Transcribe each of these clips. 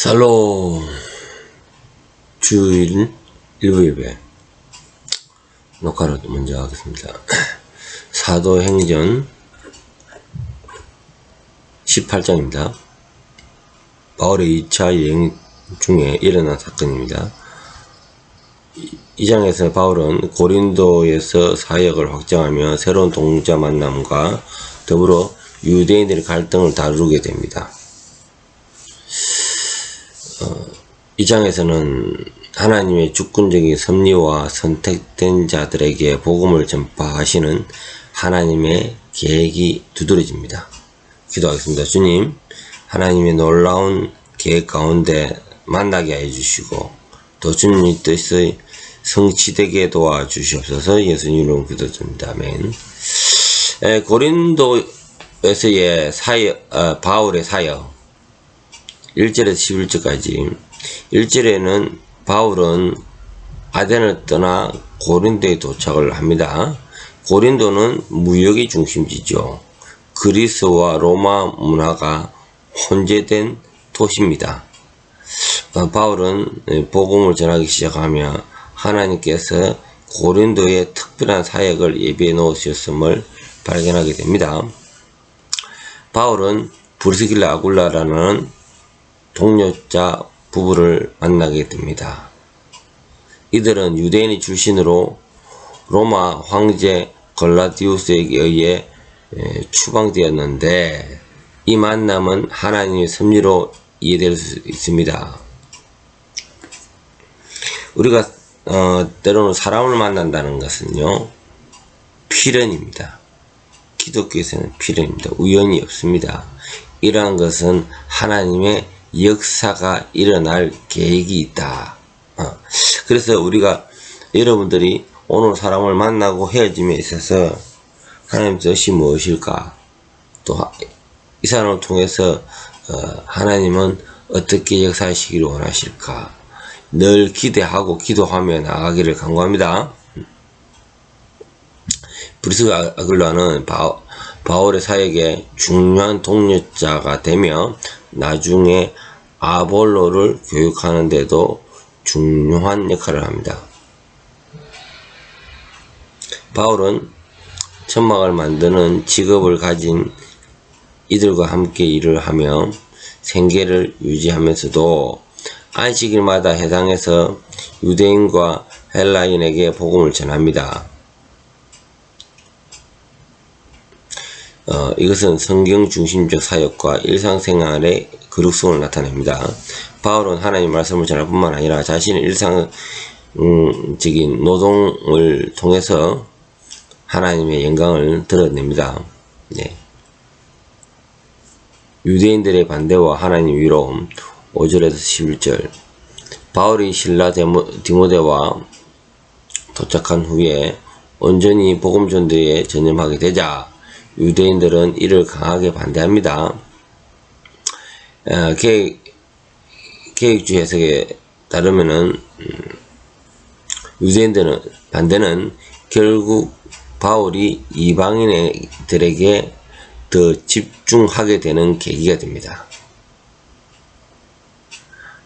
살로 주일 일부 예배 녹화를 먼저 하겠습니다. 사도행전 18장입니다. 바울의 2차 여행 중에 일어난 사건입니다. 이 장에서 바울은 고린도에서 사역을 확장하며 새로운 동자 만남과 더불어 유대인들의 갈등을 다루게 됩니다. 이 장에서는 하나님의 주권적인 섭리와 선택된 자들에게 복음을 전파하시는 하나님의 계획이 두드러집니다. 기도하겠습니다. 주님, 하나님의 놀라운 계획 가운데 만나게 해주시고 또 주님의 뜻의 성취되게 도와주시옵소서. 예수님 이름으로 기도드립니다. 아멘. 고린도에서의 바울의 사역 1절에서 11절까지 1절에는 바울은 아덴을 떠나 고린도에 도착을 합니다. 고린도는 무역의 중심지죠. 그리스와 로마 문화가 혼재된 도시입니다. 바울은 복음을 전하기 시작하며 하나님께서 고린도에 특별한 사역을 예비해 놓으셨음을 발견하게 됩니다. 바울은 브리스길라 아굴라라는 동료자 부부를 만나게 됩니다. 이들은 유대인의 출신으로 로마 황제 글라디우스에게 의해 추방되었는데 이 만남은 하나님의 섭리로 이해될 수 있습니다. 우리가 때로는 사람을 만난다는 것은요, 필연입니다. 기독교에서는 필연입니다. 우연이 없습니다. 이러한 것은 하나님의 역사가 일어날 계획이 있다. 그래서 우리가 여러분들이 오늘 사람을 만나고 헤어짐에 있어서 하나님 뜻이 무엇일까? 또 이 사람을 통해서 하나님은 어떻게 역사하시기를 원하실까? 늘 기대하고 기도하며 나가기를 간구합니다. 브리스길라 아굴라는 바울의 사역에 중요한 동력자가 되며 나중에 아볼로를 교육하는 데도 중요한 역할을 합니다. 바울은 천막을 만드는 직업을 가진 이들과 함께 일을 하며 생계를 유지하면서도 안식일마다 해당해서 유대인과 헬라인에게 복음을 전합니다. 이것은 성경 중심적 사역과 일상생활의 거룩성을 나타냅니다. 바울은 하나님 말씀을 전할 뿐만 아니라 자신의 일상적인 노동을 통해서 하나님의 영광을 드러냅니다. 네. 유대인들의 반대와 하나님 위로 5절에서 11절 바울이 신라 디모데와 도착한 후에 온전히 복음 전도에 전념하게 되자 유대인들은 이를 강하게 반대합니다. 계획주 해석에 따르면은 유대인들은 반대는 결국 바울이 이방인들에게 더 집중하게 되는 계기가 됩니다.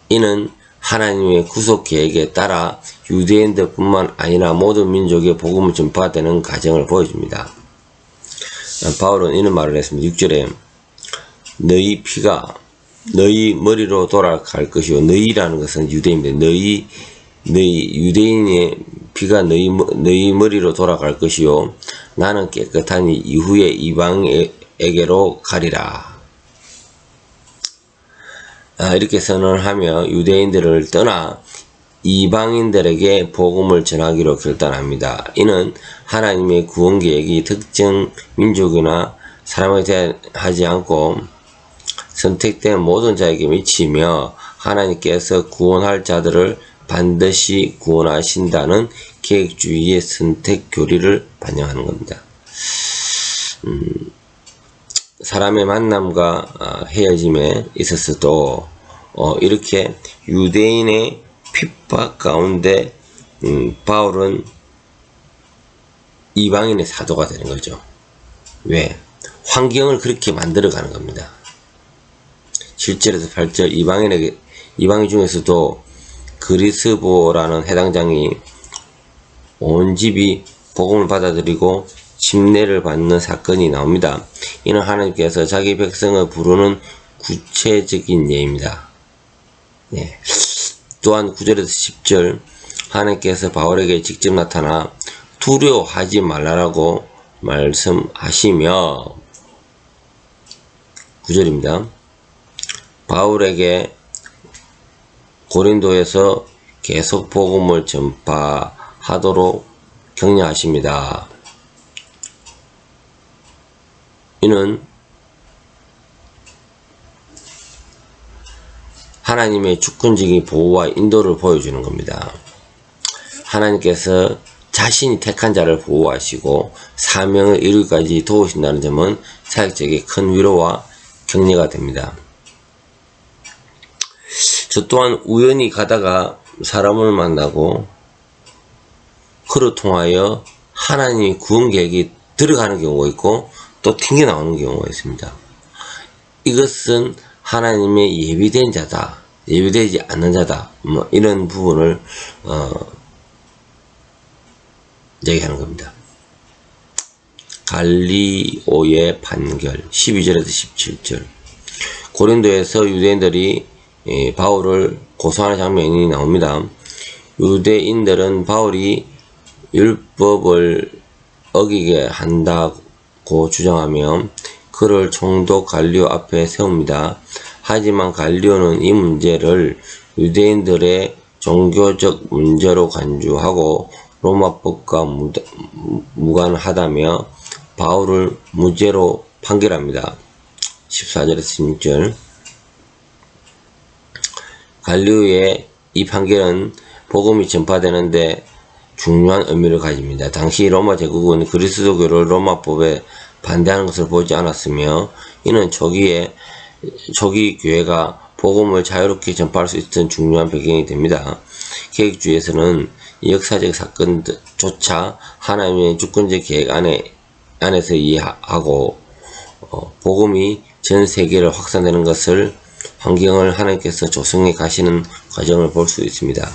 이는 하나님의 구속 계획에 따라 유대인들뿐만 아니라 모든 민족의 복음을 전파되는 과정을 보여줍니다. 바울은 이런 말을 했습니다. 6절에 너희 피가 너희 머리로 돌아갈 것이요. 너희라는 것은 유대인입니다. 너희 유대인의 피가 너희 머리로 돌아갈 것이요. 나는 깨끗하니 이후에 이방에게로 가리라. 이렇게 선언을 하며 유대인들을 떠나 이방인들에게 복음을 전하기로 결단합니다. 이는 하나님의 구원 계획이 특정 민족이나 사람에 대하지 않고 선택된 모든 자에게 미치며 하나님께서 구원할 자들을 반드시 구원하신다는 계획주의의 선택 교리를 반영하는 겁니다. 사람의 만남과 헤어짐에 있어서도 이렇게 유대인의 핍박 가운데 바울은 이방인의 사도가 되는 거죠. 왜? 환경을 그렇게 만들어가는 겁니다. 7절에서 8절 이방인 중에서도 그리스보라는 해당장이 온 집이 복음을 받아들이고 침례를 받는 사건이 나옵니다. 이는 하나님께서 자기 백성을 부르는 구체적인 예입니다. 네. 또한 9절에서 10절 하나님께서 바울에게 직접 나타나 두려워하지 말라라고 말씀하시며 9절입니다. 바울에게 고린도에서 계속 복음을 전파하도록 격려하십니다. 이는 하나님의 주권적인 보호와 인도를 보여주는 겁니다. 하나님께서 자신이 택한 자를 보호하시고 사명을 이루기까지 도우신다는 점은 사역자에게 큰 위로와 격려가 됩니다. 저 또한 우연히 가다가 사람을 만나고 그로 통하여 하나님의 구원 계획이 들어가는 경우가 있고 또 튕겨나오는 경우가 있습니다. 이것은 하나님의 예비된 자다, 예비되지 않는 자다, 이런 부분을 얘기하는 겁니다. 갈리오의 판결 12절에서 17절 고린도에서 유대인들이 바울을 고소하는 장면이 나옵니다. 유대인들은 바울이 율법을 어기게 한다고 주장하며 그를 총독 갈리오 앞에 세웁니다. 하지만 갈리오는 이 문제를 유대인들의 종교적 문제로 간주하고 로마법과 무관하다며 바울을 무죄로 판결합니다. 14절에서 16절 갈리오의 이 판결은 복음이 전파되는데 중요한 의미를 가집니다. 당시 로마 제국은 그리스도교를 로마법에 반대하는 것을 보지 않았으며 이는 초기 교회가 복음을 자유롭게 전파할 수 있었던 중요한 배경이 됩니다. 계획주의에서는 이 역사적 사건조차 하나님의 주권적 계획 안에서 이해하고 복음이 전 세계를 확산되는 것을 환경을 하나님께서 조성해 가시는 과정을 볼 수 있습니다.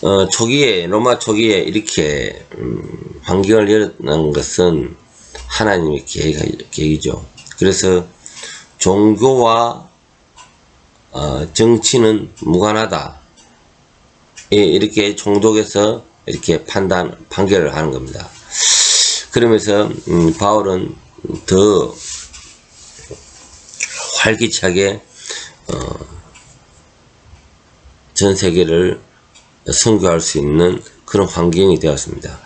로마 초기에 이렇게 환경을 열어놓은 것은 하나님의 계획이죠. 그래서 종교와 정치는 무관하다. 이렇게 총독에서 이렇게 판결을 하는 겁니다. 그러면서 바울은 더 활기차게 전 세계를 선교할 수 있는 그런 환경이 되었습니다.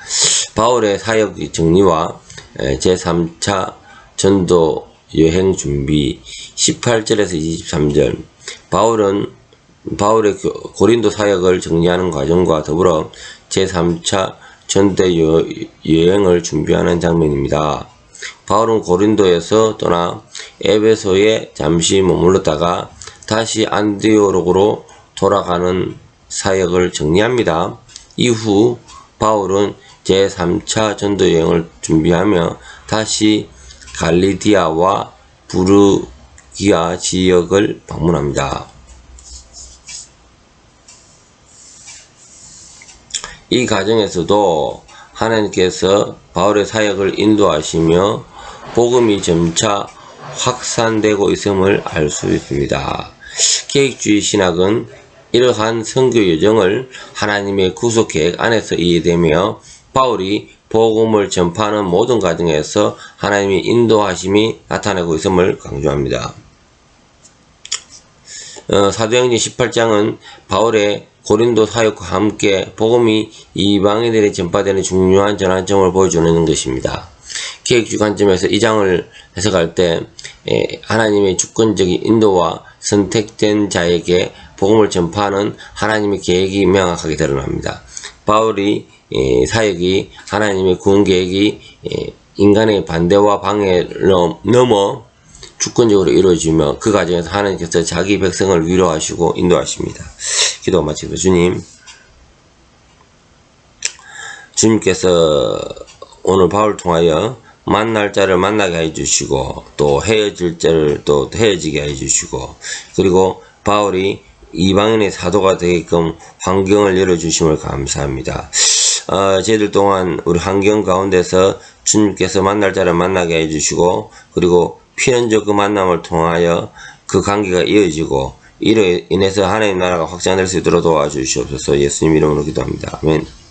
바울의 사역 정리와 제3차 전도 여행 준비 18절에서 23절 바울의 고린도 사역을 정리하는 과정과 더불어 제3차 전도 여행을 준비하는 장면입니다. 바울은 고린도에서 떠나 에베소에 잠시 머물렀다가 다시 안디오락으로 돌아가는 사역을 정리합니다. 이후 바울은 제3차 전도 여행을 준비하며 다시 갈리디아와 부르기아 지역을 방문합니다. 이 과정에서도 하나님께서 바울의 사역을 인도하시며 복음이 점차 확산되고 있음을 알 수 있습니다. 계획주의 신학은 이러한 선교 여정을 하나님의 구속 계획 안에서 이해되며 바울이 복음을 전파하는 모든 과정에서 하나님의 인도하심이 나타나고 있음을 강조합니다. 사도행전 18장은 바울의 고린도 사역과 함께 복음이 이방인들에 전파되는 중요한 전환점을 보여주는 것입니다. 계획주의 관점에서 이 장을 해석할 때 하나님의 주권적인 인도와 선택된 자에게 복음을 전파하는 하나님의 계획이 명확하게 드러납니다. 바울의 사역이 하나님의 구원 계획이 인간의 반대와 방해를 넘어 주권적으로 이루어지며 그 과정에서 하나님께서 자기 백성을 위로하시고 인도하십니다. 기도 마치겠습니다. 주님께서 오늘 바울을 통하여 만날 자를 만나게 해주시고 또 헤어질 자를 또 헤어지게 해주시고 그리고 바울이 이방인의 사도가 되게끔 환경을 열어주심을 감사합니다. 저희들 또한 우리 환경 가운데서 주님께서 만날 자를 만나게 해주시고 그리고 필연적 그 만남을 통하여 그 관계가 이어지고 이로 인해서 하나님 나라가 확장될 수 있도록 도와주시옵소서. 예수님 이름으로 기도합니다. 아멘.